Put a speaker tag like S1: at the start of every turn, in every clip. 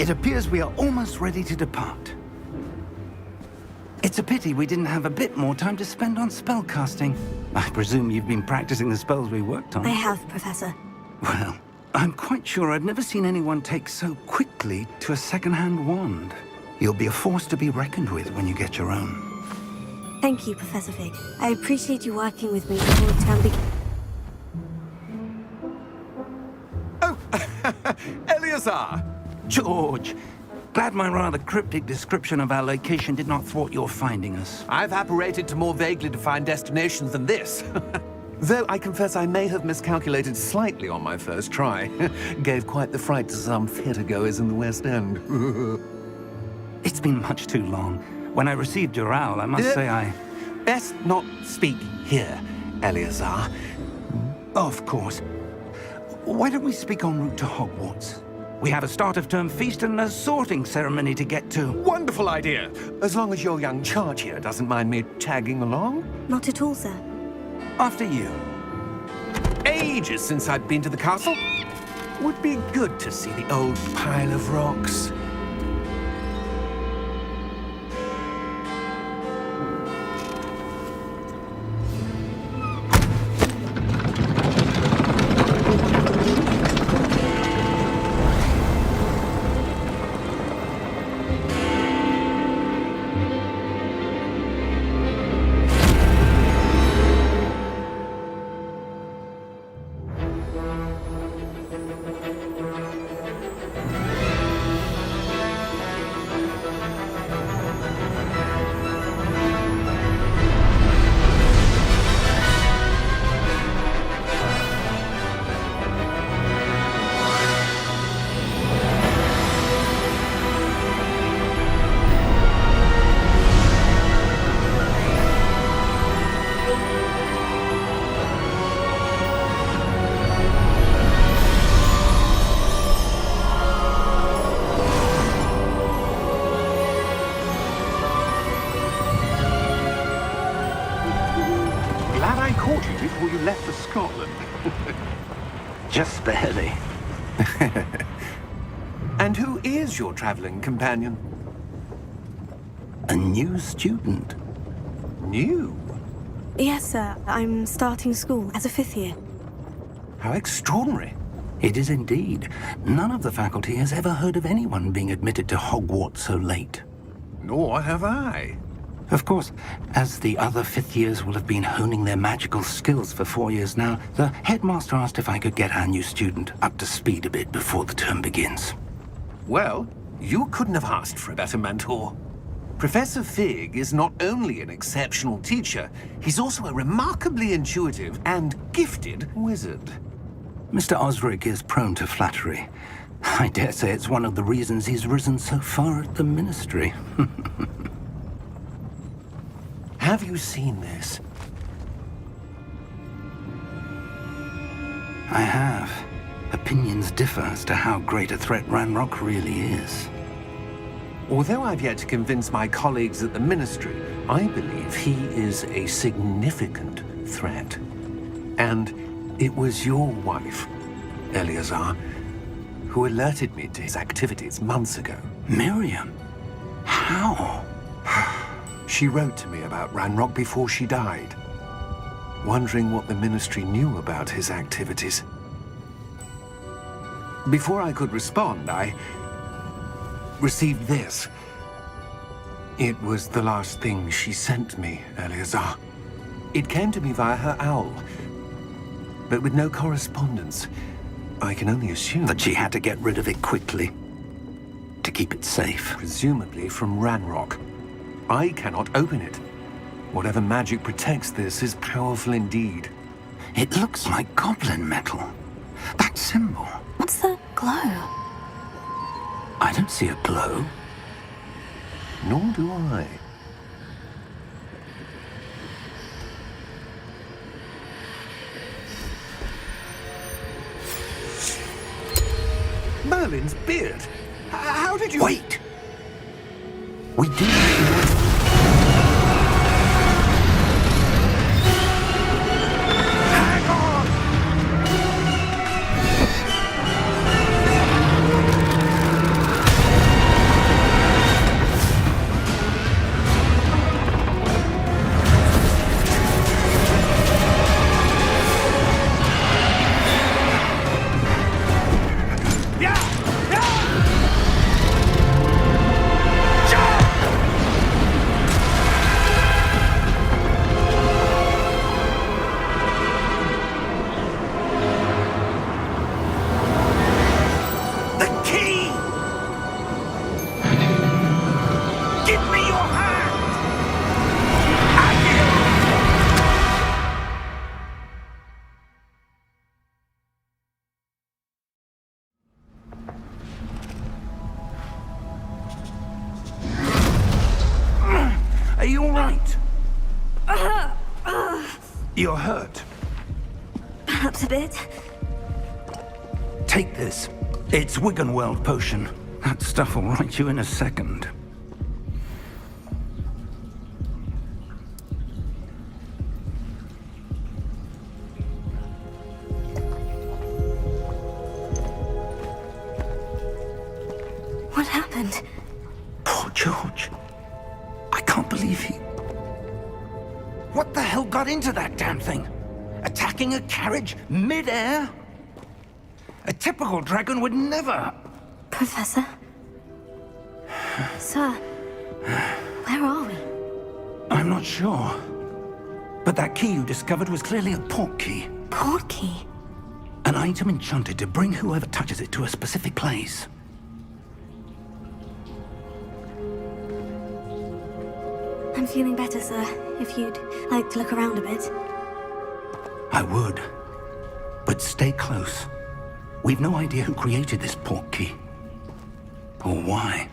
S1: It appears we are almost ready to depart. It's a pity we didn't have a bit more time to spend on spellcasting. I presume you've been practicing the spells we worked on.
S2: I have, Professor.
S1: Well, I'm quite sure I've never seen anyone take so quickly to a second-hand wand. You'll be a force to be reckoned with when you get your own.
S2: Thank you, Professor Fig. I appreciate you working with me before the term begins.
S3: Oh, Eleazar!
S1: George! Glad my rather cryptic description of our location did not thwart your finding us.
S3: I've apparated to more vaguely defined destinations than this. Though I confess I may have miscalculated slightly on my first try. Gave quite the fright to some theatre-goers in the West End.
S1: It's been much too long. When I received your owl, I must say I...
S3: Best not speak here, Eleazar.
S1: Of course. Why don't we speak en route to Hogwarts? We have a start-of-term feast and a sorting ceremony to get to.
S3: Wonderful idea! As long as your young charge here doesn't mind me tagging along.
S2: Not at all, sir.
S1: After you.
S3: Ages since I'd been to the castle. Would be good to see the old pile of rocks.
S4: Before you left for Scotland.
S1: Just barely.
S3: And who is your traveling companion?
S1: A new student.
S3: New?
S2: Yes, sir. I'm starting school as a 5th year.
S3: How extraordinary.
S1: It is indeed. None of the faculty has ever heard of anyone being admitted to Hogwarts so late.
S3: Nor have I.
S1: Of course, as the other 5th years will have been honing their magical skills for 4 years now, the headmaster asked if I could get our new student up to speed a bit before the term begins.
S3: Well, you couldn't have asked for a better mentor. Professor Fig is not only an exceptional teacher, he's also a remarkably intuitive and gifted wizard.
S1: Mr. Osric is prone to flattery. I dare say it's one of the reasons he's risen so far at the ministry.
S3: Have you seen this?
S1: I have. Opinions differ as to how great a threat Ranrock really is.
S3: Although I've yet to convince my colleagues at the Ministry, I believe he is a significant threat. And it was your wife, Eleazar, who alerted me to his activities months ago.
S1: Miriam? How?
S3: She wrote to me about Ranrock before she died, wondering what the Ministry knew about his activities. Before I could respond, I received this. It was the last thing she sent me, Eleazar. It came to me via her owl, but with no correspondence. I can only assume
S1: That she had to get rid of it quickly, to keep it safe.
S3: presumably from Ranrock. I cannot open it. Whatever magic protects this is powerful indeed.
S1: It looks like goblin metal. That symbol.
S2: What's the glow?
S1: I don't see a glow.
S3: Nor do I. Merlin's beard. How did you...
S1: Wait! We do...
S3: Hang on!
S1: all right? You're hurt.
S2: Perhaps a bit.
S1: Take this. It's Wiggenweld potion. That stuff will right you in a second.
S2: What happened?
S1: Poor George. I can't believe he... What the hell got into that damn thing? Attacking a carriage mid-air? A typical dragon would never...
S2: Professor? Sir, where are we?
S1: I'm not sure. But that key you discovered was clearly a port key.
S2: Port key?
S1: An item enchanted to bring whoever touches it to a specific place.
S2: I'm feeling better, sir. If you'd like to look around a bit.
S1: I would. But stay close. We've no idea who created this port key. Or why.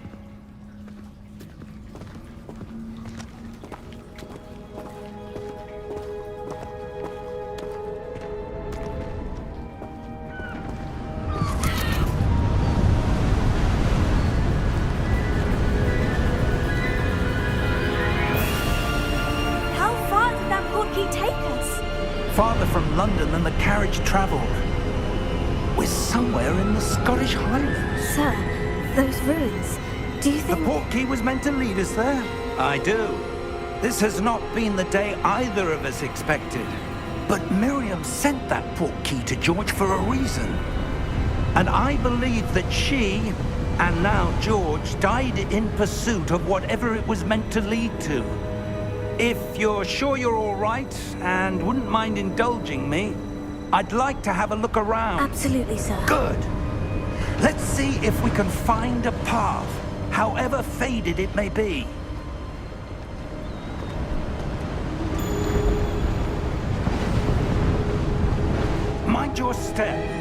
S2: How far did that port key take us?
S1: Farther from London than the carriage traveled. We're somewhere in the Scottish Highlands.
S2: Sir, those ruins. Do you
S1: The
S2: think...
S1: port key was meant to lead us there? I do. This has not been the day either of us expected. But Miriam sent that port key to George for a reason. And I believe that she, and now George, died in pursuit of whatever it was meant to lead to. If you're sure you're all right, and wouldn't mind indulging me, I'd like to have a look around.
S2: Absolutely, sir.
S1: Good. Let's see if we can find a path, however faded it may be. Mind your step.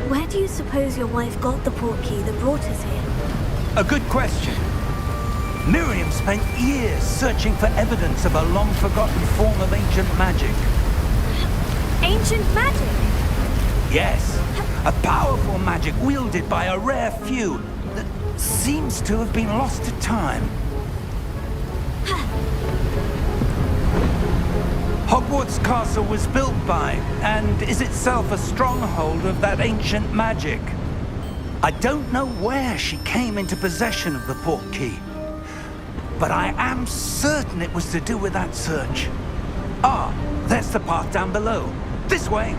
S2: Where do you suppose your wife got the port key that brought us here?
S1: A good question. Miriam spent years searching for evidence of a long-forgotten form of ancient magic.
S2: Ancient magic?
S1: Yes, a powerful magic wielded by a rare few that seems to have been lost to time. Hogwarts Castle was built by, and is itself a stronghold of that ancient magic. I don't know where she came into possession of the port key, but I am certain it was to do with that search. Ah, there's the path down below. This way.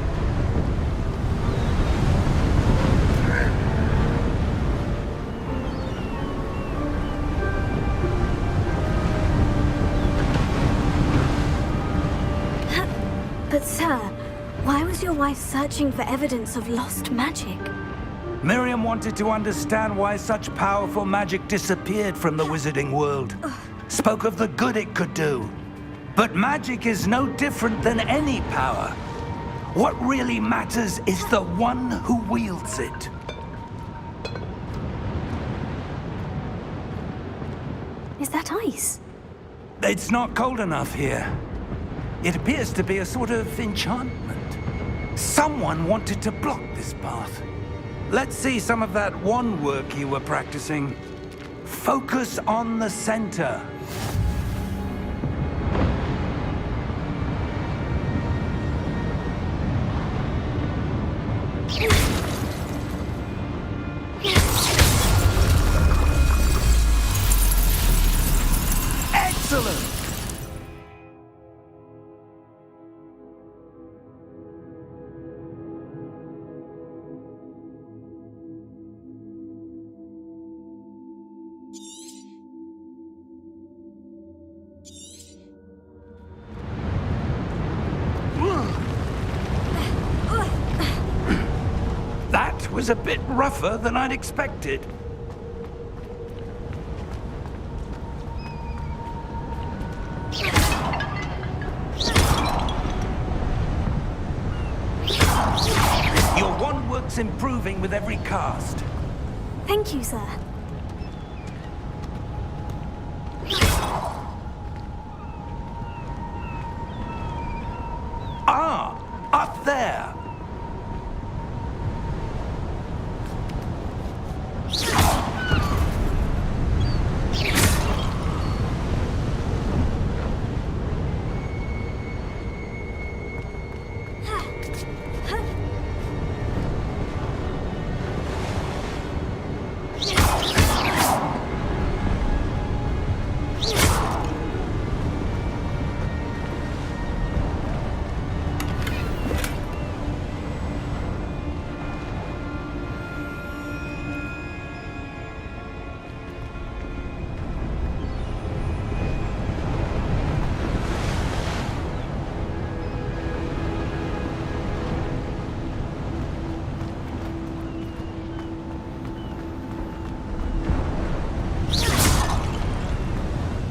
S2: But sir, why was your wife searching for evidence of lost magic?
S1: Miriam wanted to understand why such powerful magic disappeared from the wizarding world. Spoke of the good it could do. But magic is no different than any power. What really matters is the one who wields it.
S2: Is that ice?
S1: It's not cold enough here. It appears to be a sort of enchantment. Someone wanted to block this path. Let's see some of that wand work you were practicing. Focus on the center. Excellent! That was a bit rougher than I'd expected. looks improving with every cast.
S2: Thank you, sir.
S1: Ah, up there.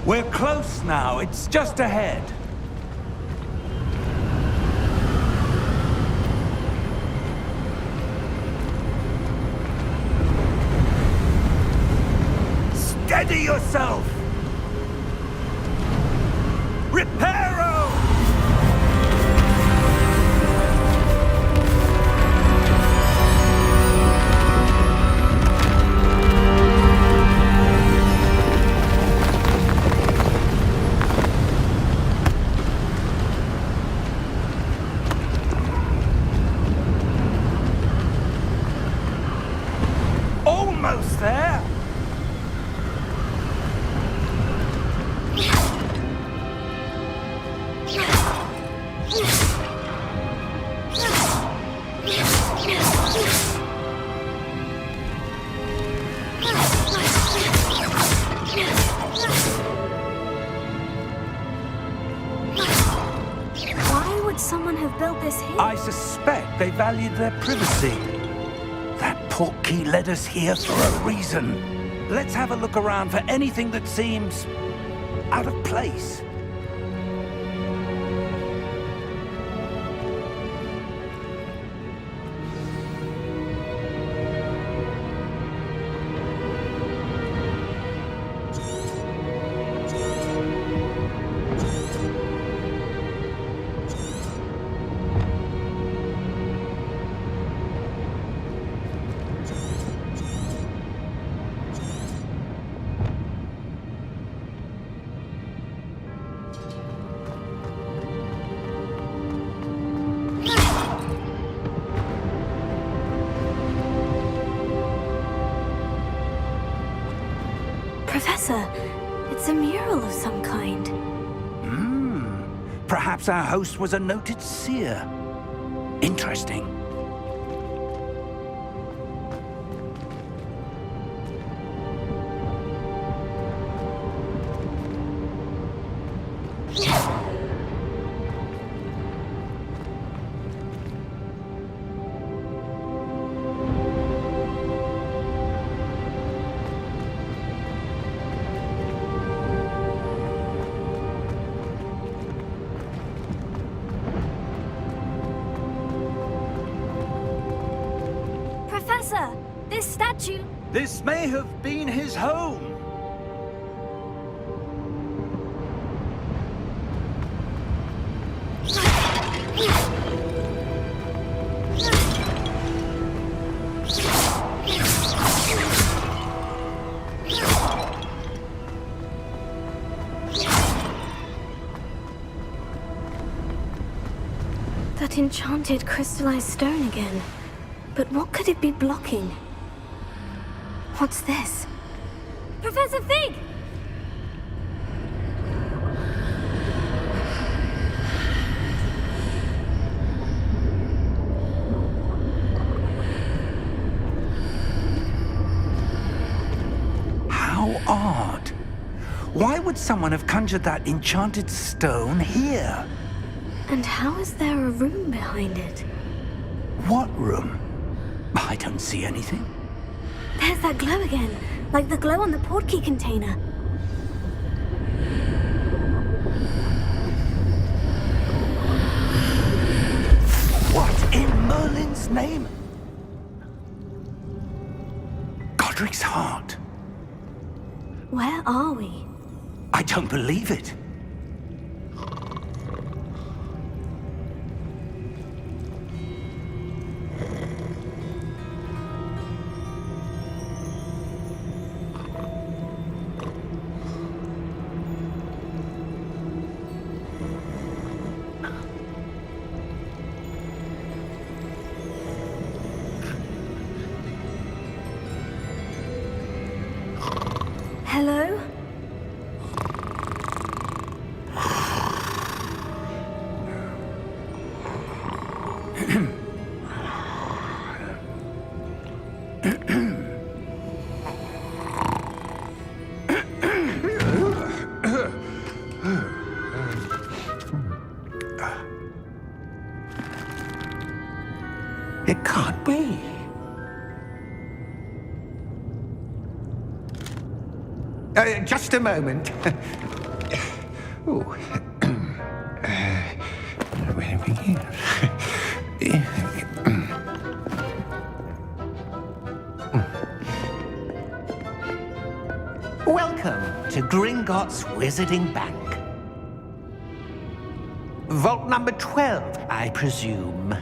S1: We're close now. It's just ahead. Steady yourself! Reparo! Almost there!
S2: Why would someone have built this here?
S1: I suspect they valued their privacy. That portkey led us here for a reason. Let's have a look around for anything that seems out of place.
S2: Professor, it's a mural of some kind.
S1: Perhaps our host was a noted seer. Interesting.
S2: Professor, this statue...
S1: This may have been his home.
S2: That enchanted crystallized stone again. But what could it be blocking? What's this? Professor Fig!
S1: How odd. Why would someone have conjured that enchanted stone here?
S2: And how is there a room behind it?
S1: What room? I don't see anything.
S2: There's that glow again, like the glow on the portkey container.
S1: What in Merlin's name? Godric's heart.
S2: Where are we?
S1: I don't believe it.
S2: Hello?
S1: It can't be. Just a moment. Ooh. Where do we begin? Welcome to Gringotts Wizarding Bank. Vault number 12, I presume.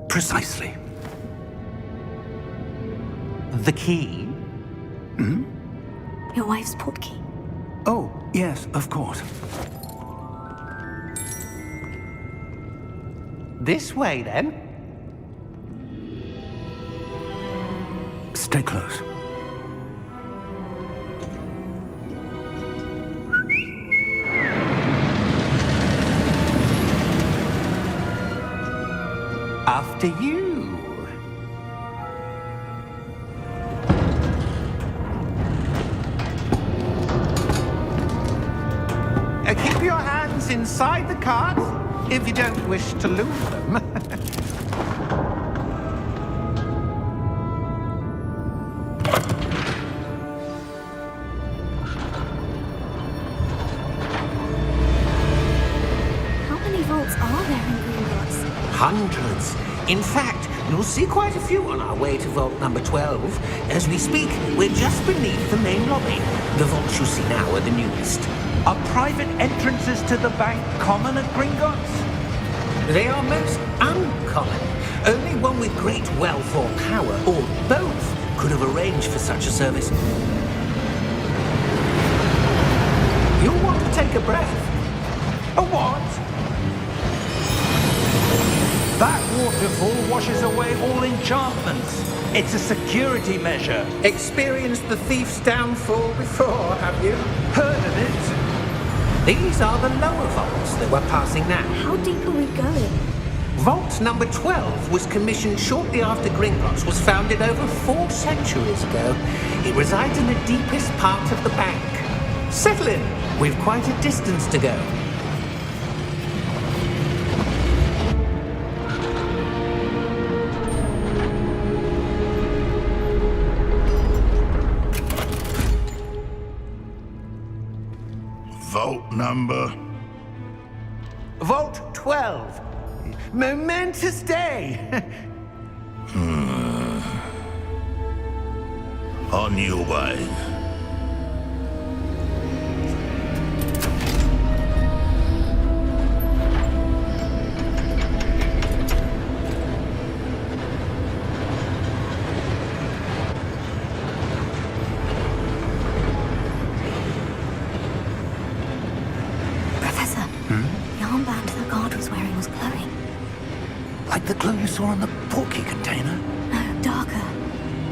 S1: Precisely. The key?
S2: Your wife's portkey.
S1: Oh, yes, of course. This way, then. Stay close. After you. Keep your hands inside the cart if you don't wish to lose them.
S2: How many vaults are there in Gringotts?
S4: Hundreds. In fact, you'll see quite a few on our way to vault number 12. As we speak, we're just beneath the main lobby. The vaults you see now are the newest.
S1: Are private entrances to the bank common at Gringotts?
S4: They are most uncommon. Only one with great wealth or power, or both, could have arranged for such a service. You'll want to take a breath.
S1: A what? That waterfall washes away all enchantments. It's a security measure.
S4: Experienced the thief's downfall before, have you?
S1: Heard of it?
S4: These are the lower vaults that we're passing now.
S2: How deep are we going?
S4: Vault number 12 was commissioned shortly after Gringotts was founded over 4 centuries ago. It resides in the deepest part of the bank. Settle in. We've quite a distance to go.
S5: Vault number?
S1: Vault 12. Momentous day.
S5: On your way.
S2: Professor, the armband the guard was wearing was glowing.
S1: Like the glow you saw on the portkey container?
S2: No, darker.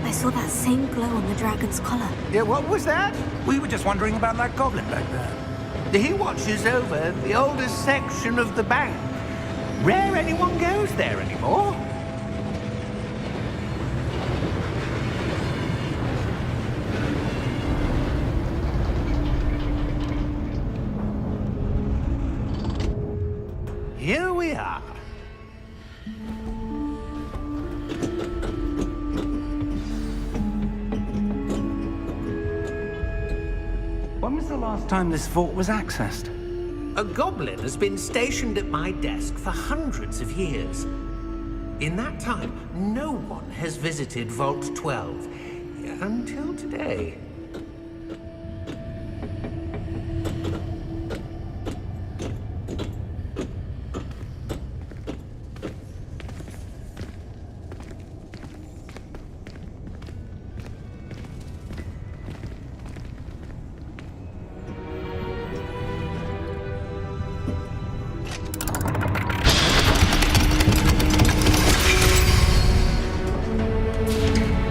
S2: I saw that same glow on the dragon's collar.
S1: Yeah, what was that? We were just wondering about that goblin back there. He watches over the oldest section of the bank. Rare anyone goes there anymore. Here we are. When was the last time this vault was accessed?
S4: A goblin has been stationed at my desk for hundreds of years. In that time, no one has visited Vault 12. Until today.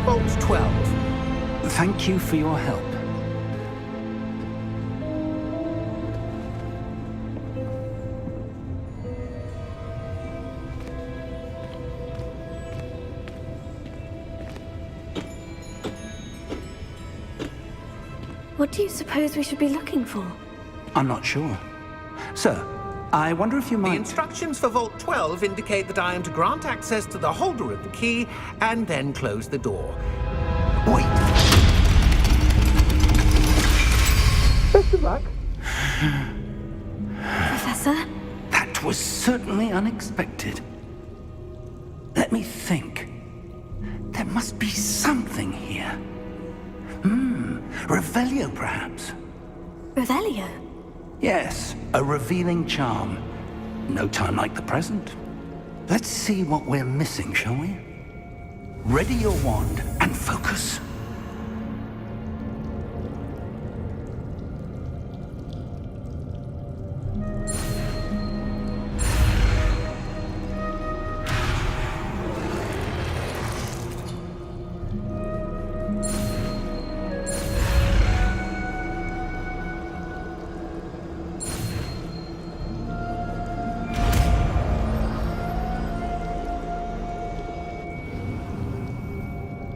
S4: Vault 12.
S1: Thank you for your help.
S2: What do you suppose we should be looking for?
S1: I'm not sure. Sir, I wonder if you
S4: The
S1: might...
S4: instructions for Vault 12 indicate that I am to grant access to the holder of the key and then close the door.
S1: Wait!
S4: Best of luck.
S2: Professor?
S1: That was certainly unexpected. Let me think. There must be something here. Revelio, perhaps?
S2: Revelio?
S1: Yes, a revealing charm. No time like the present. Let's see what we're missing, shall we? Ready your wand and focus.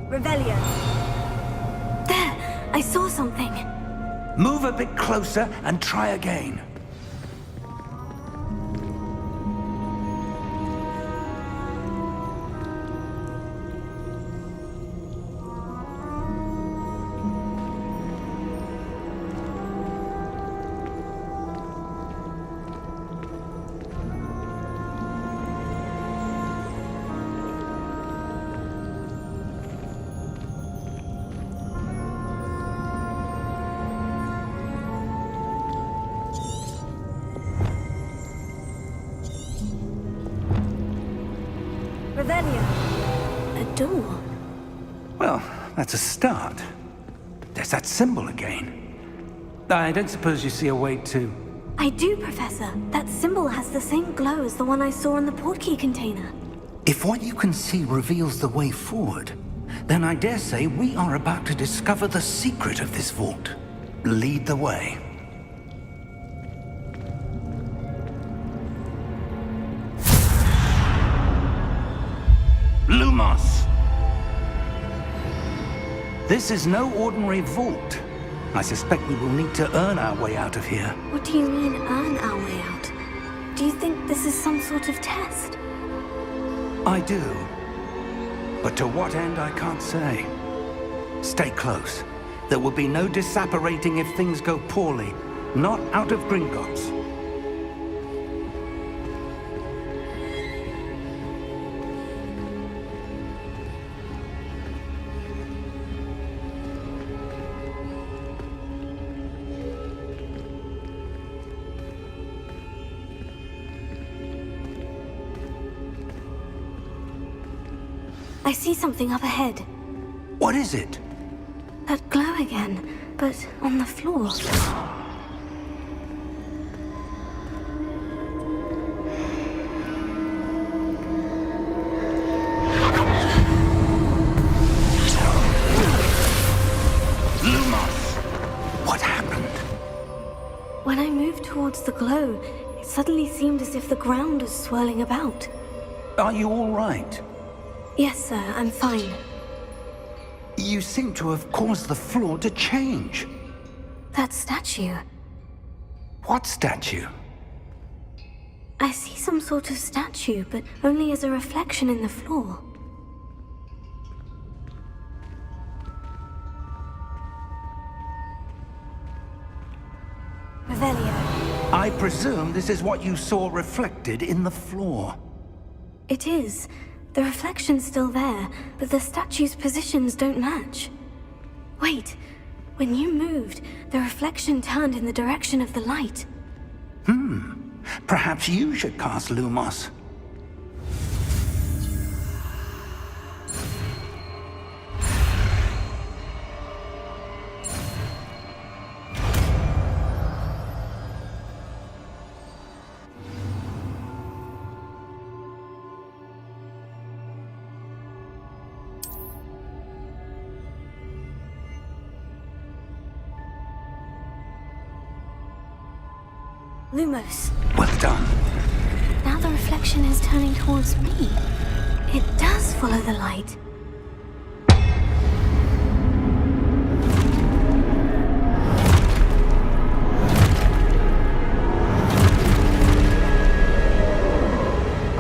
S2: Revelio. There! I saw something.
S1: Move a bit closer and try again.
S2: Revelio. A door.
S1: Well, that's a start. There's that symbol again. I don't suppose you see a way to...
S2: I do, Professor. That symbol has the same glow as the one I saw in the portkey container.
S1: If what you can see reveals the way forward, then I dare say we are about to discover the secret of this vault. Lead the way. Lumos! This is no ordinary vault. I suspect we will need to earn our way out of here.
S2: What do you mean, earn our way out? Do you think this is some sort of test?
S1: I do. But to what end, I can't say. Stay close. There will be no disapparating if things go poorly. Not out of Gringotts.
S2: I see something up ahead.
S1: What is it?
S2: That glow again, but on the floor.
S1: Lumos! What happened?
S2: When I moved towards the glow, it suddenly seemed as if the ground was swirling about.
S1: Are you all right?
S2: Yes, sir, I'm fine.
S1: You seem to have caused the floor to change.
S2: That statue.
S1: What statue?
S2: I see some sort of statue, but only as a reflection in the floor. Revelio.
S1: I presume this is what you saw reflected in the floor.
S2: It is, The reflection's still there, but the statue's positions don't match. Wait, when you moved, the reflection turned in the direction of the light.
S1: Perhaps you should cast Lumos.
S2: Lumos.
S1: Well done.
S2: Now the reflection is turning towards me. It does follow the light.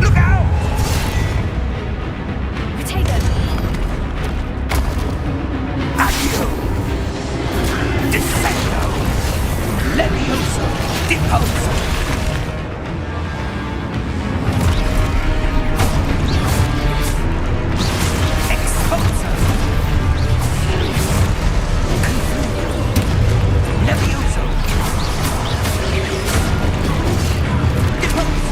S1: Look out!
S2: Protego!
S1: Accio! Descendo! Levioso! Deposo! Exposo! Levioso! Deposo!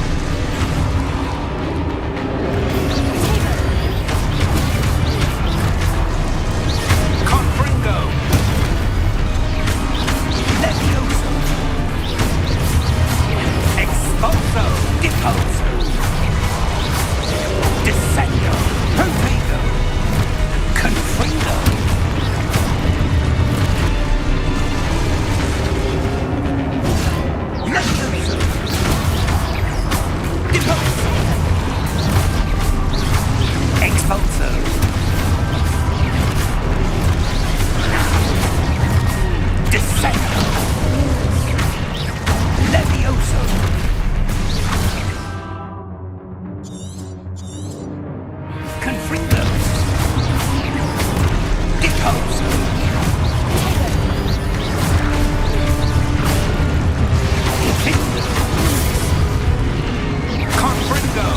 S1: Confringo! Levioso! Exposo! Deposo! Descendo! Protego! Confringo! Levioso! Deposo! Exposo! Descendo! Levioso! Confringo! Deposo! Defendo! Confringo!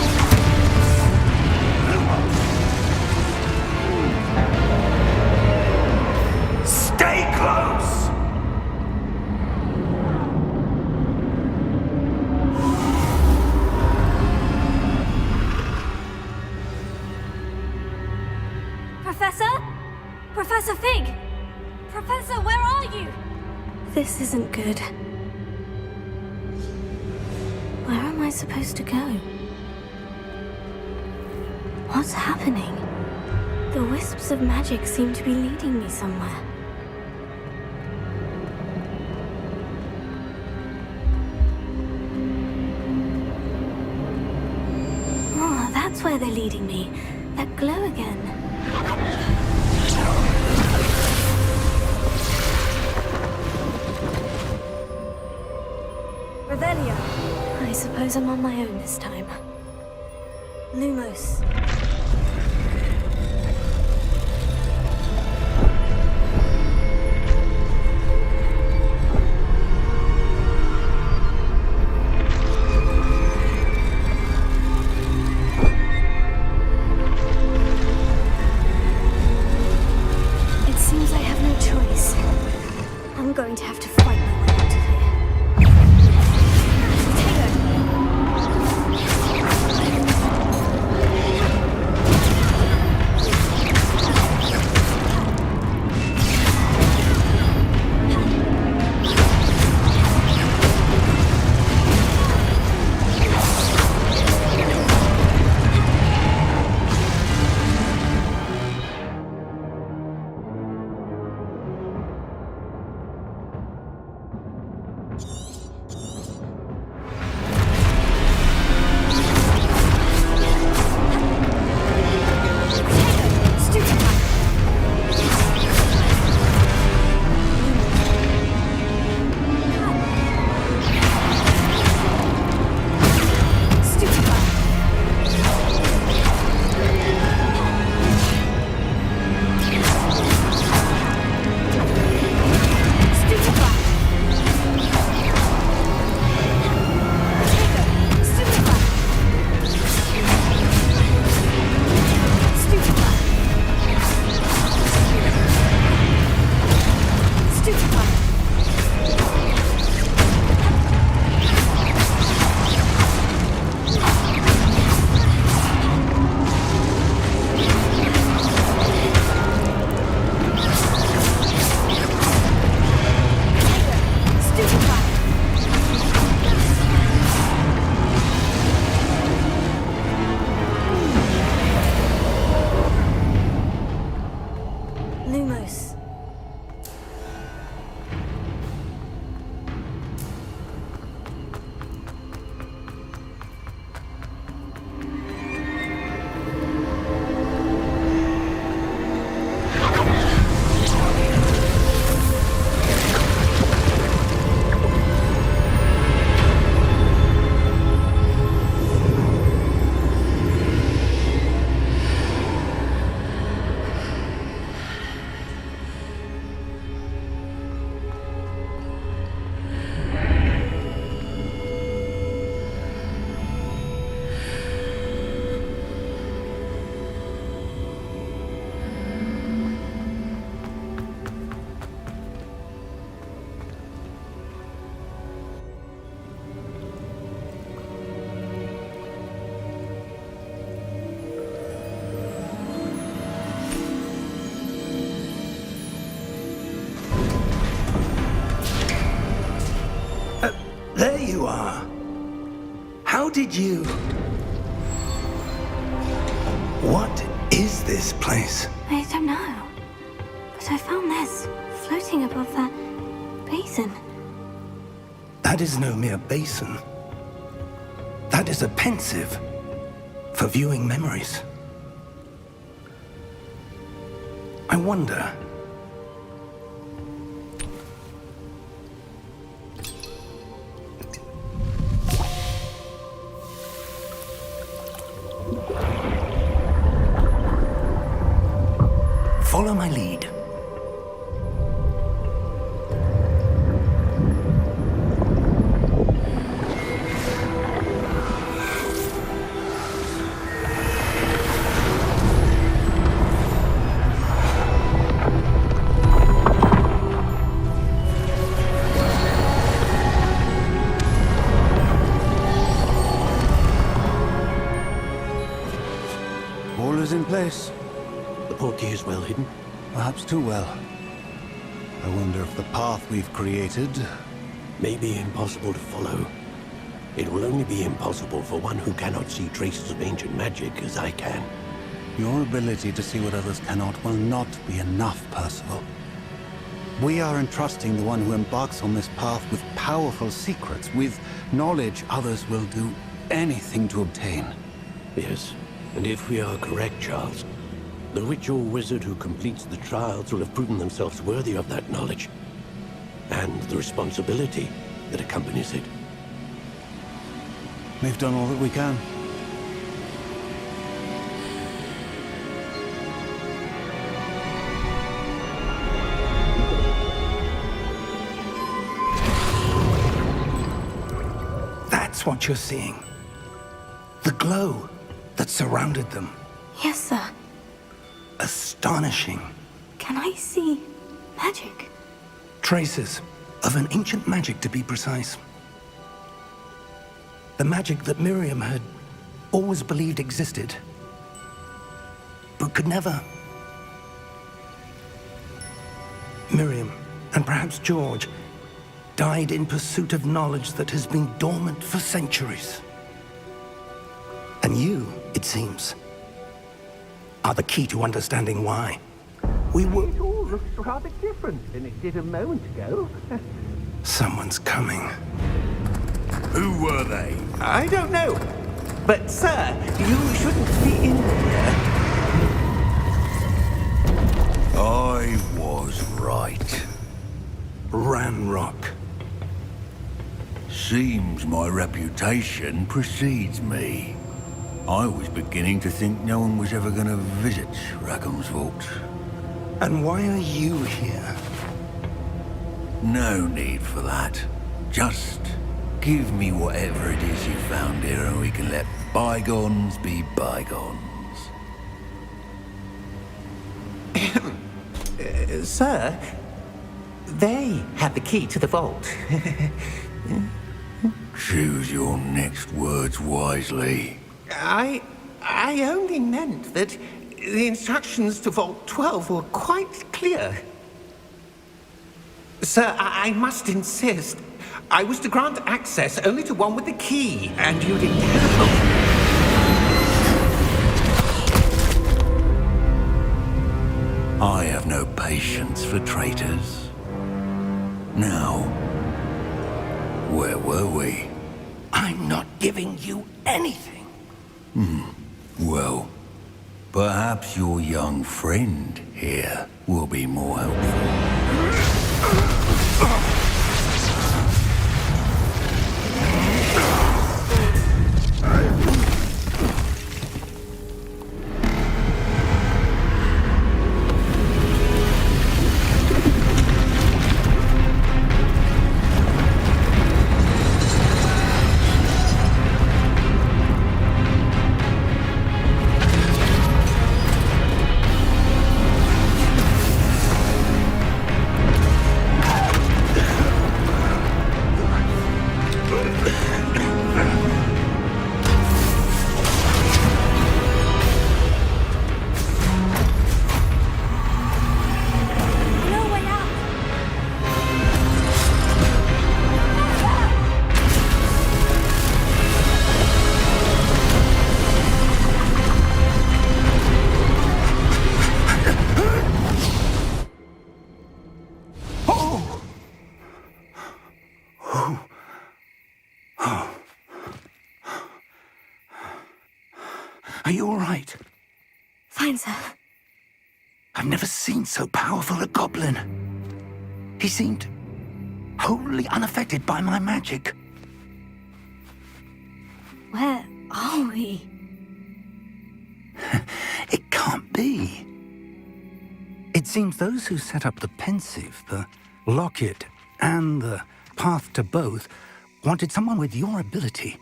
S1: Stay close!
S2: Professor? Professor Fig! Professor, where are you? This isn't good. Where am I supposed to go? What's happening? The wisps of magic seem to be leading me somewhere. Oh, that's where they're leading me. That glow again. Revelio. I suppose I'm on my own this time. Lumos. It seems I have no choice. I'm going to have to fight my way out of here. Lumos.
S1: There you are. How did you... What is this place?
S2: I don't know. But I found this floating above that basin.
S1: That is no mere basin. That is a pensive for viewing memories. I wonder... Follow my lead.
S6: All is in place.
S7: The portkey is well hidden.
S6: Perhaps too well. I wonder if the path we've created...
S7: May be impossible to follow. It will only be impossible for one who cannot see traces of ancient magic as I can.
S6: Your ability to see what others cannot will not be enough, Percival. We are entrusting the one who embarks on this path with powerful secrets, with knowledge others will do anything to obtain.
S7: Yes, and if we are correct, Charles, the witch or wizard who completes the trials will have proven themselves worthy of that knowledge, and the responsibility that accompanies it.
S6: We've done all that we can.
S1: That's what you're seeing. The glow that surrounded them.
S2: Yes, sir.
S1: Astonishing.
S2: Can I see magic?
S1: Traces of an ancient magic, to be precise. The magic that Miriam had always believed existed, but could never. Miriam, and perhaps George, died in pursuit of knowledge that has been dormant for centuries. And you, it seems, are the key to understanding why. We were...
S4: It all looks rather different than it did a moment ago.
S1: Someone's coming.
S5: Who were they?
S4: I don't know. But, sir, you shouldn't be in here.
S5: I was right.
S1: Ranrock.
S5: Seems my reputation precedes me. I was beginning to think no one was ever going to visit Rackham's vault.
S1: And why are you here?
S5: No need for that. Just give me whatever it is you found here and we can let bygones be bygones.
S4: Sir, they had the key to the vault.
S5: Choose your next words wisely.
S4: I only meant that the instructions to Vault 12 were quite clear. Sir, I must insist. I was to grant access only to one with the key, and you didn't have.
S5: I have no patience for traitors. Now, where were we?
S1: I'm not giving you anything.
S5: Well, perhaps your young friend here will be more helpful.
S1: Are you all right?
S2: Fine, sir.
S1: I've never seen so powerful a goblin. He seemed wholly unaffected by my magic.
S2: Where are we?
S1: It can't be. It seems those who set up the pensive, the locket, and the path to both wanted someone with your ability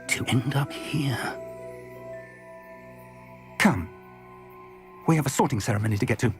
S1: to end up here. Come. We have a sorting ceremony to get to.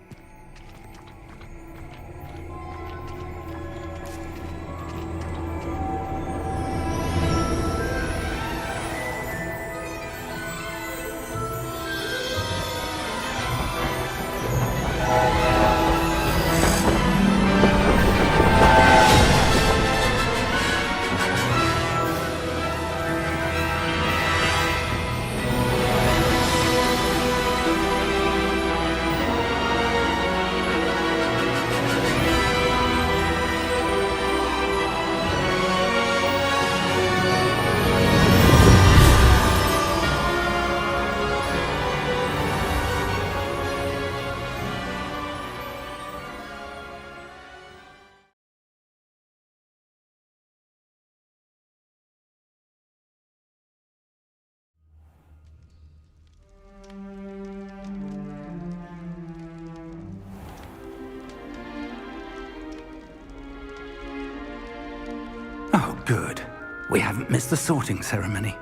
S1: Oh, good. We haven't missed the sorting ceremony.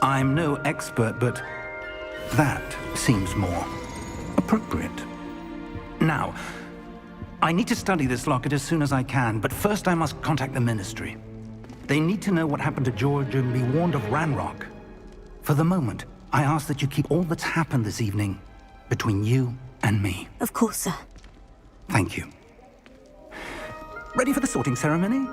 S1: I'm no expert, but that seems more appropriate. Now, I need to study this locket as soon as I can, but first I must contact the Ministry. They need to know what happened to George and be warned of Ranrock. For the moment, I ask that you keep all that's happened this evening between you and me.
S2: Of course, sir.
S1: Thank you. Ready for the sorting ceremony?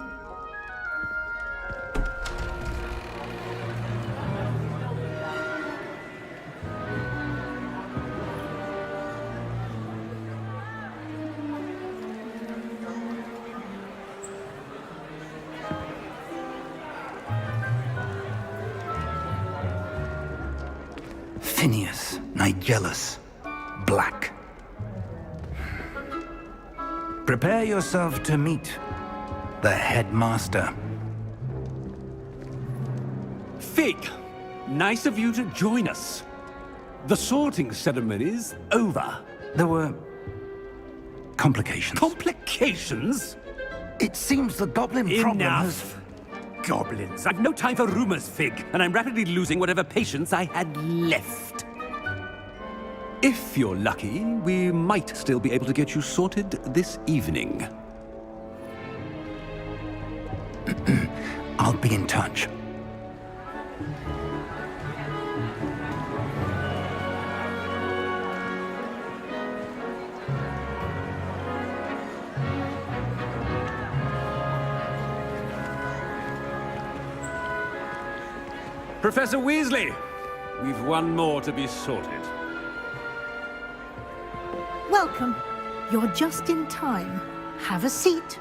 S1: Phineas, Nigellus, Black. Prepare yourself to meet the headmaster.
S8: Fig, nice of you to join us. The sorting ceremony's over.
S1: There were complications.
S8: Complications?
S1: It seems the goblin problem has...
S8: Enough. Goblins. I've no time for rumors, Fig, and I'm rapidly losing whatever patience I had left. If you're lucky, we might still be able to get you sorted this evening.
S1: I'll be in touch.
S8: Professor Weasley, we've one more to be sorted.
S9: Welcome. You're just in time. Have a seat.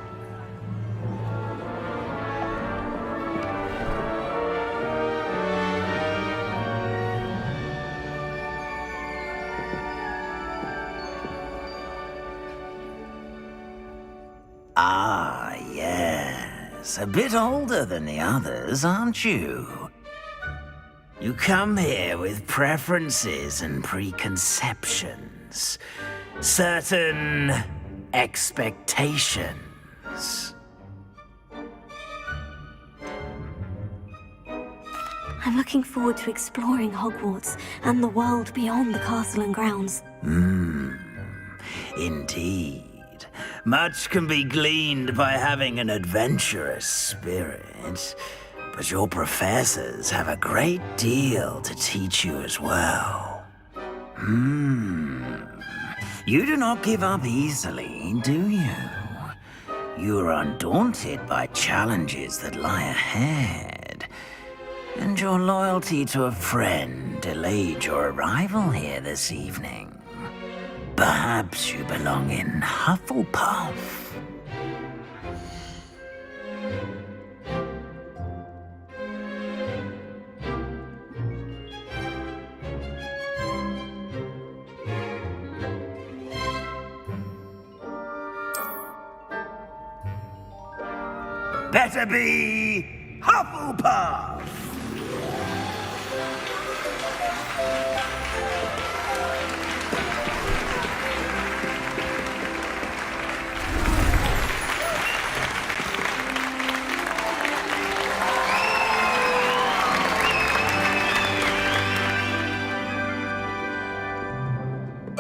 S1: Ah, yes. A bit older than the others, aren't you? You come here with preferences and preconceptions. Certain expectations.
S2: I'm looking forward to exploring Hogwarts and the world beyond the castle and grounds.
S1: Indeed. Much can be gleaned by having an adventurous spirit, but your professors have a great deal to teach you as well. You do not give up easily, do you? You are undaunted by challenges that lie ahead, and your loyalty to a friend delayed your arrival here this evening. Perhaps you belong in Hufflepuff. Better be Hufflepuff!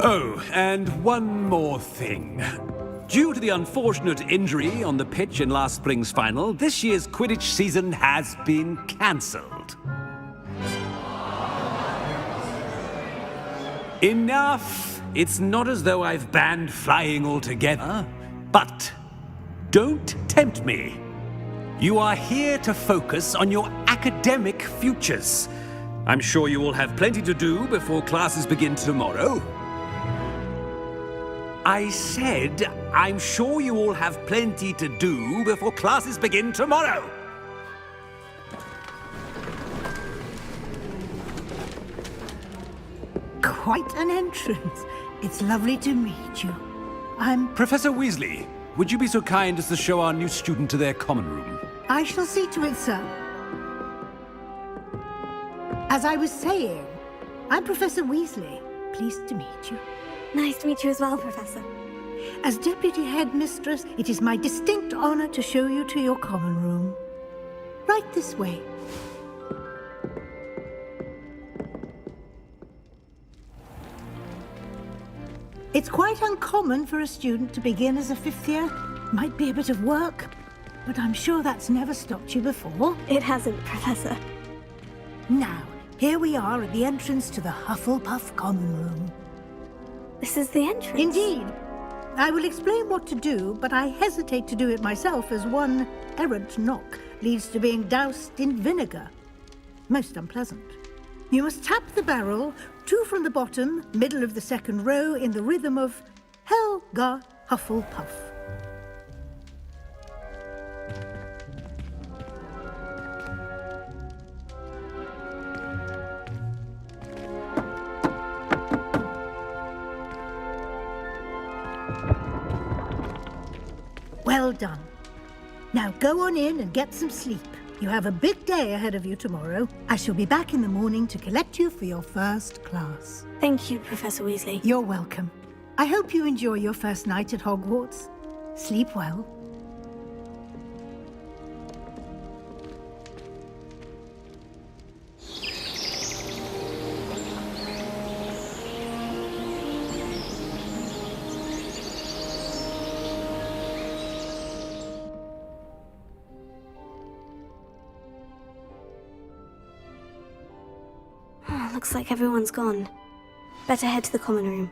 S8: Oh, and one more thing. Due to the unfortunate injury on the pitch in last spring's final, this year's Quidditch season has been cancelled. Enough! It's not as though I've banned flying altogether, but don't tempt me. You are here to focus on your academic futures. I'm sure you will have plenty to do before classes begin tomorrow. I said, I'm sure you all have plenty to do before classes begin tomorrow.
S9: Quite an entrance. It's lovely to meet you. I'm...
S8: Professor Weasley, would you be so kind as to show our new student to their common room?
S9: I shall see to it, sir. As I was saying, I'm Professor Weasley. Pleased to meet you.
S2: Nice to meet you as well, Professor.
S9: As Deputy Headmistress, it is my distinct honor to show you to your common room. Right this way. It's quite uncommon for a student to begin as a fifth year. Might be a bit of work, but I'm sure that's never stopped you before.
S2: It hasn't, Professor.
S9: Now, here we are at the entrance to the Hufflepuff common room.
S2: This is the entrance?
S9: Indeed. I will explain what to do, but I hesitate to do it myself as one errant knock leads to being doused in vinegar. Most unpleasant. You must tap the barrel, 2 from the bottom, middle of the second row, in the rhythm of Helga Hufflepuff. Well done. Now go on in and get some sleep. You have a big day ahead of you tomorrow. I shall be back in the morning to collect you for your first class.
S2: Thank you, Professor Weasley.
S9: You're welcome. I hope you enjoy your first night at Hogwarts. Sleep well.
S2: Looks like everyone's gone. Better head to the common room.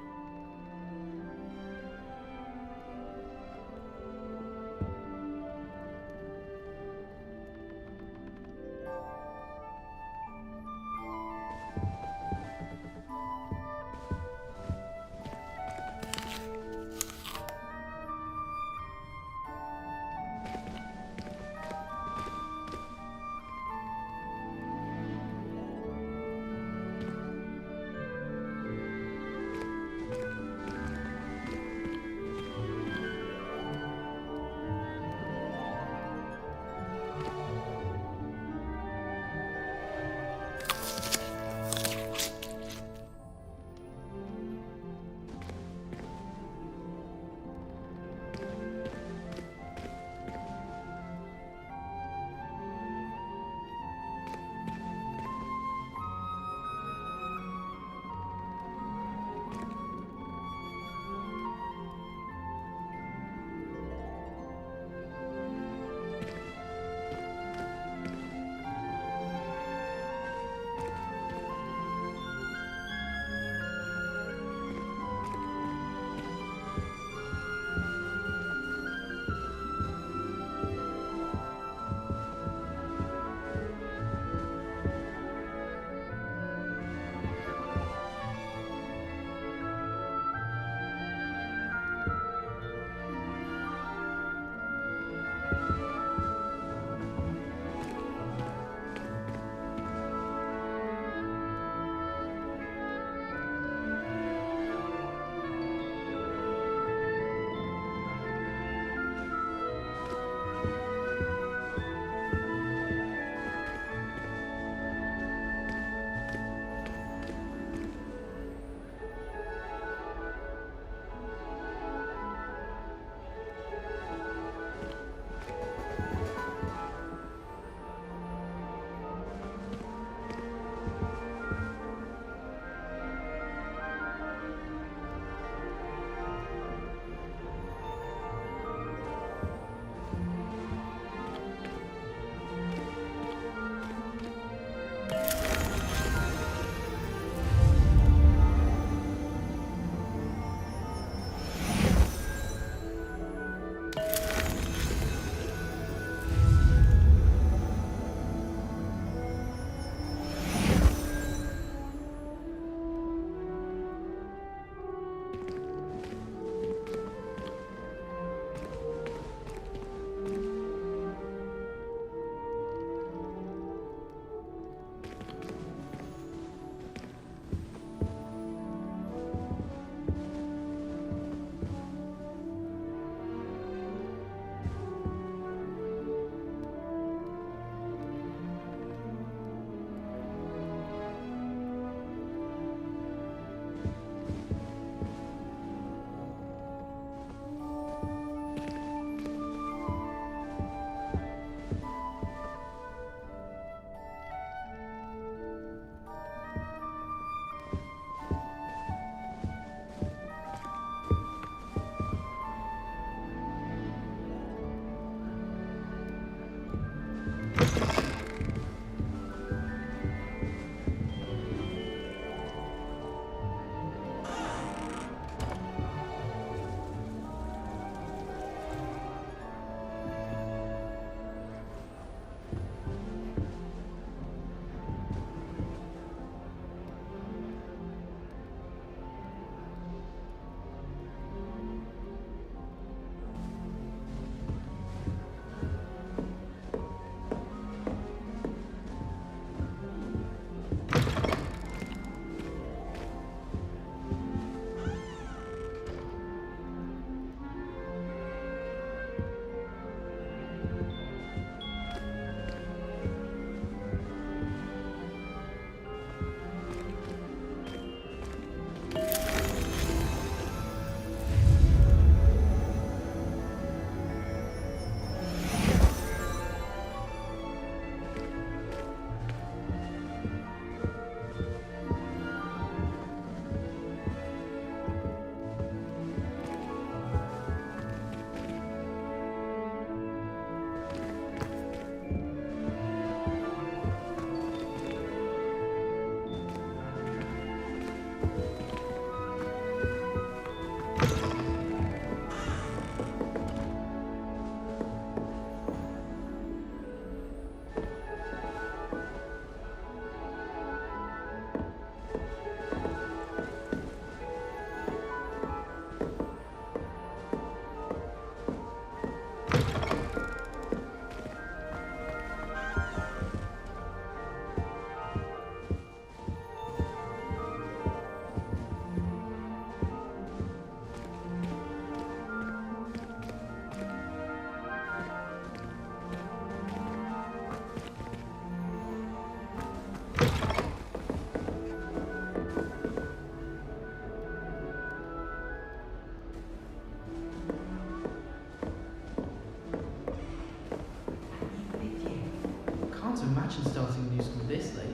S10: imagine starting a new school this late.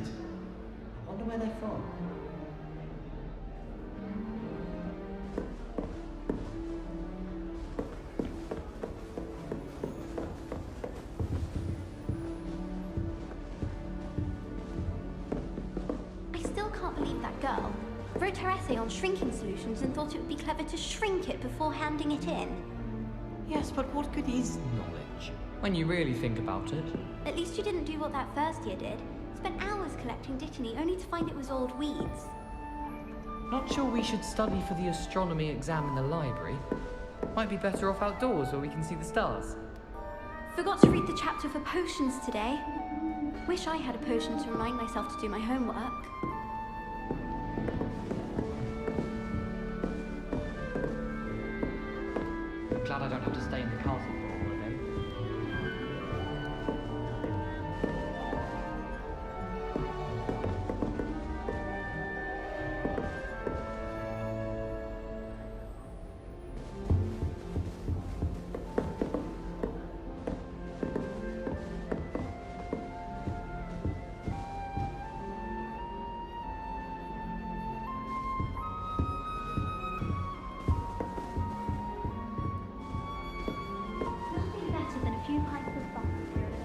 S10: I wonder where they're from.
S11: I still can't believe that girl wrote her essay on shrinking solutions and thought it would be clever to shrink it before handing it in.
S10: Yes, but what good is knowledge, when you really think about it?
S11: At least you didn't do what that first year did. Spent hours collecting dittany only to find it was old weeds.
S10: Not sure we should study for the astronomy exam in the library. Might be better off outdoors where we can see the stars.
S11: Forgot to read the chapter for potions today. Wish I had a potion to remind myself to do my homework.
S10: Glad I don't have to stay in the castle for all the day.
S11: Nothing better than a few pints of bubbles here at a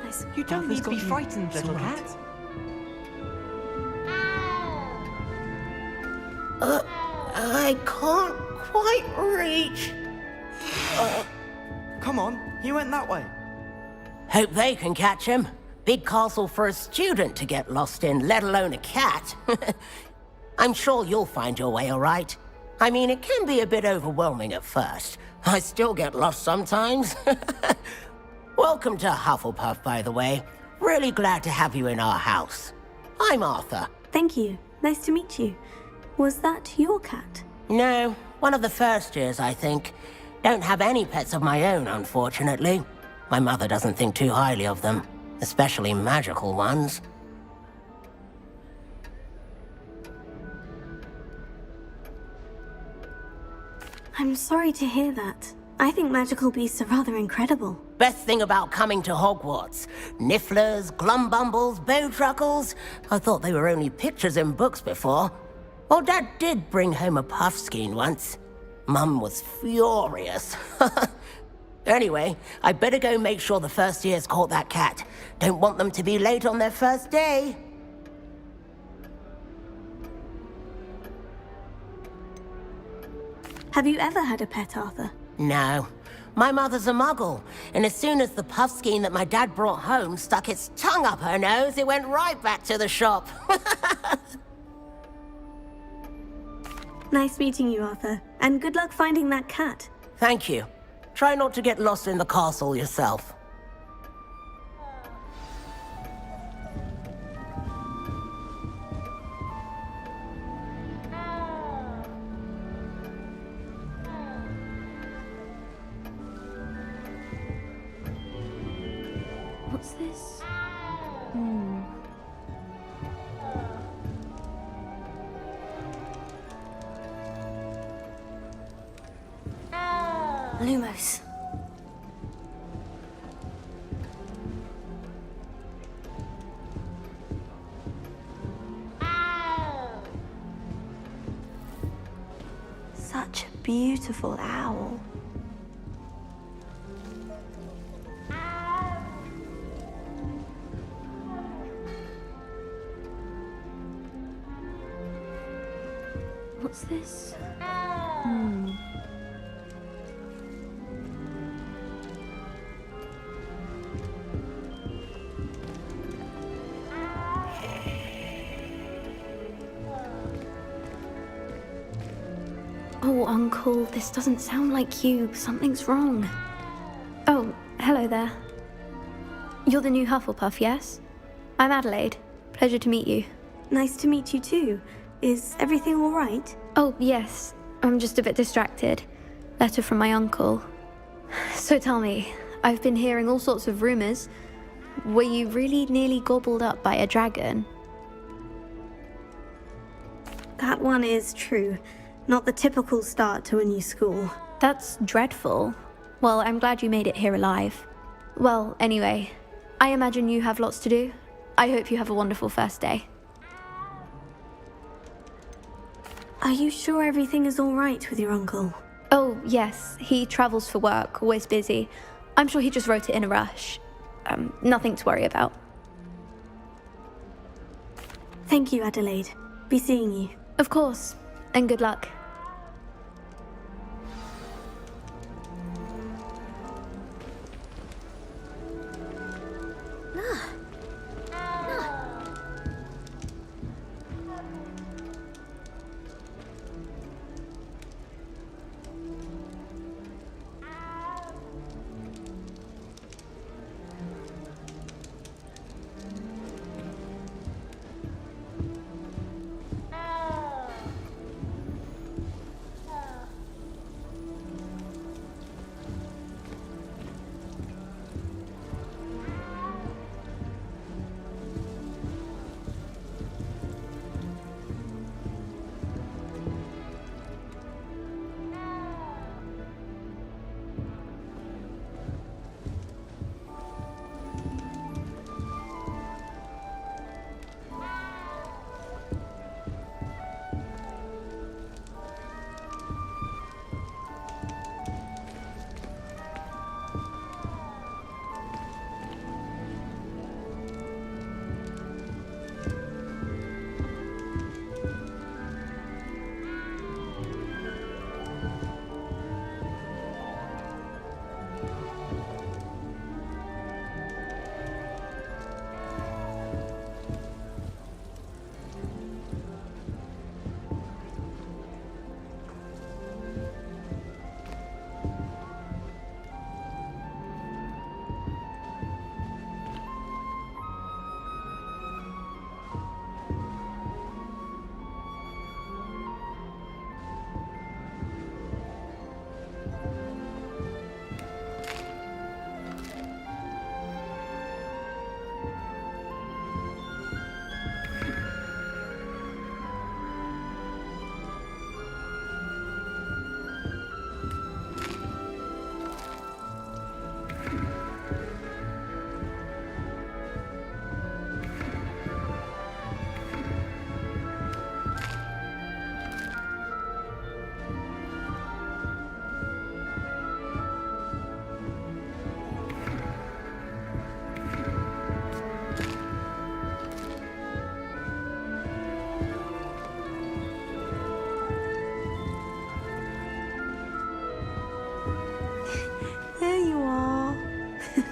S2: Nice.
S10: You don't need to be frightened, little cat.
S12: I can't quite reach.
S13: Come on, he went that way.
S12: Hope they can catch him. Big castle for a student to get lost in, let alone a cat. I'm sure you'll find your way all right. I mean, it can be a bit overwhelming at first. I still get lost sometimes. Welcome to Hufflepuff, by the way. Really glad to have you in our house. I'm Arthur.
S2: Thank you. Nice to meet you. Was that your cat?
S12: No, one of the first years, I think. Don't have any pets of my own, unfortunately. My mother doesn't think too highly of them, especially magical ones.
S2: I'm sorry to hear that. I think magical beasts are rather incredible.
S12: Best thing about coming to Hogwarts. Nifflers, glumbumbles, bowtruckles. I thought they were only pictures in books before. Well, Dad did bring home a puffskein once. Mum was furious. Anyway, I better go make sure the first years caught that cat. Don't want them to be late on their first day.
S2: Have you ever had a pet, Arthur?
S12: No. My mother's a muggle, and as soon as the puffskein that my dad brought home stuck its tongue up her nose, it went right back to the shop.
S2: Nice meeting you, Arthur. And good luck finding that cat.
S12: Thank you. Try not to get lost in the castle yourself.
S2: What's this? Lumos. Such a beautiful owl. What's this? Oh, Uncle, this doesn't sound like you. Something's wrong.
S14: Oh, hello there. You're the new Hufflepuff, yes? I'm Adelaide. Pleasure to meet you.
S2: Nice to meet you too. Is everything all right?
S14: Oh, yes. I'm just a bit distracted. Letter from my uncle. So tell me, I've been hearing all sorts of rumors. Were you really nearly gobbled up by a dragon?
S2: That one is true. Not the typical start to a new school.
S14: That's dreadful. Well, I'm glad you made it here alive. Well, anyway, I imagine you have lots to do. I hope you have a wonderful first day.
S2: Are you sure everything is all right with your uncle?
S14: Oh, yes. He travels for work, always busy. I'm sure he just wrote it in a rush. Nothing to worry about.
S2: Thank you, Adelaide. Be seeing you.
S14: Of course. And good luck.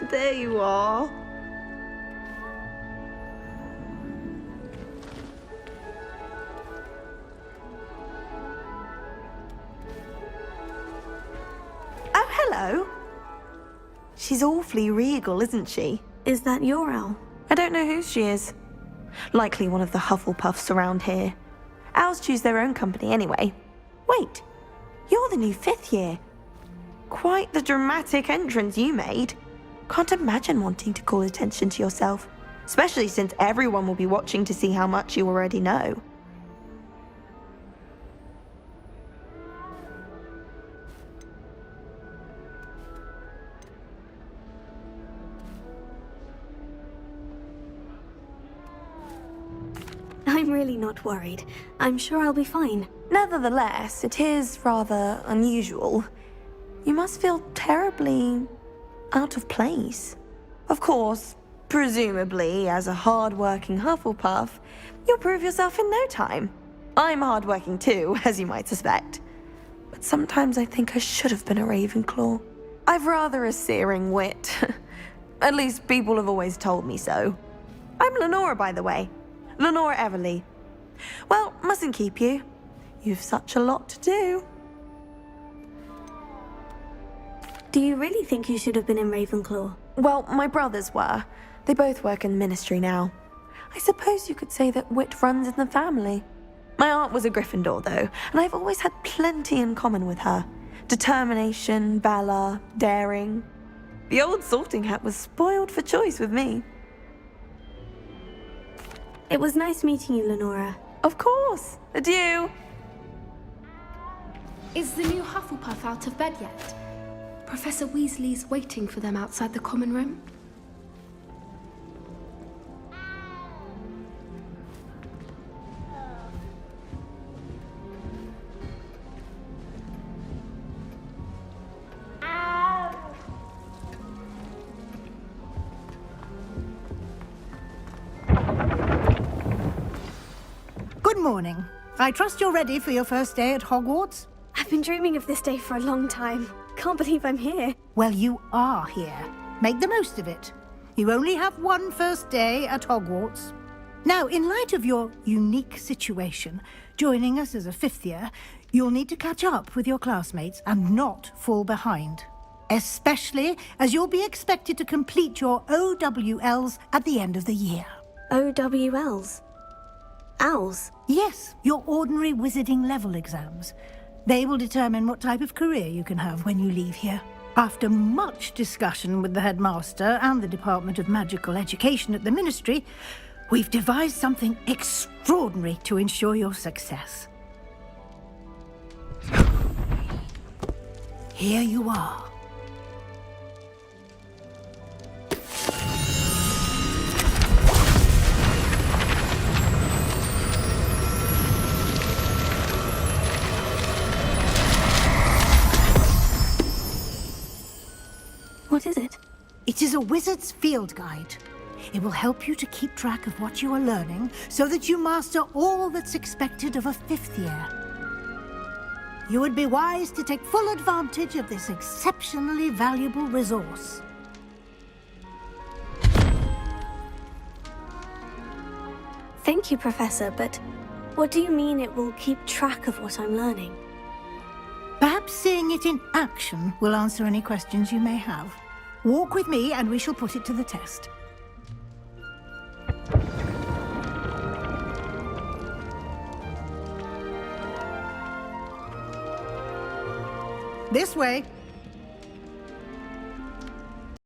S2: There you are.
S13: Oh, hello. She's awfully regal, isn't she?
S2: Is that your owl?
S13: I don't know who she is. Likely one of the Hufflepuffs around here. Owls choose their own company anyway. Wait, you're the new 5th year. Quite the dramatic entrance you made. Can't imagine wanting to call attention to yourself, especially since everyone will be watching to see how much you already know.
S2: I'm really not worried. I'm sure I'll be fine.
S13: Nevertheless, it is rather unusual. You must feel terribly out of place. Of course, presumably, as a hard-working Hufflepuff, you'll prove yourself in no time. I'm hard-working too, as you might suspect. But sometimes I think I should have been a Ravenclaw. I've rather a searing wit. At least people have always told me so. I'm Lenora, by the way. Lenora Everly. Well, mustn't keep you. You've such a lot to do.
S2: Do you really think you should have been in Ravenclaw?
S13: Well, my brothers were. They both work in the ministry now. I suppose you could say that wit runs in the family. My aunt was a Gryffindor, though, and I've always had plenty in common with her. Determination, valor, daring. The old sorting hat was spoiled for choice with me.
S2: It was nice meeting you, Lenora.
S13: Of course. Adieu.
S15: Is the new Hufflepuff out of bed yet? Professor Weasley's waiting for them outside the common room.
S9: Good morning. I trust you're ready for your first day at Hogwarts?
S2: I've been dreaming of this day for a long time. Can't believe I'm here.
S9: Well, you are here. Make the most of it. You only have one first day at Hogwarts. Now, in light of your unique situation, joining us as a fifth year, you'll need to catch up with your classmates and not fall behind. Especially as you'll be expected to complete your OWLs at the end of the year.
S2: OWLs? Owls?
S9: Yes, your ordinary wizarding level exams. They will determine what type of career you can have when you leave here. After much discussion with the headmaster and the Department of Magical Education at the Ministry, we've devised something extraordinary to ensure your success. Here you are.
S2: What is it?
S9: It is a wizard's field guide. It will help you to keep track of what you are learning so that you master all that's expected of a fifth year. You would be wise to take full advantage of this exceptionally valuable resource.
S2: Thank you, Professor, but what do you mean it will keep track of what I'm learning?
S9: Perhaps seeing it in action will answer any questions you may have. Walk with me and we shall put it to the test. This way.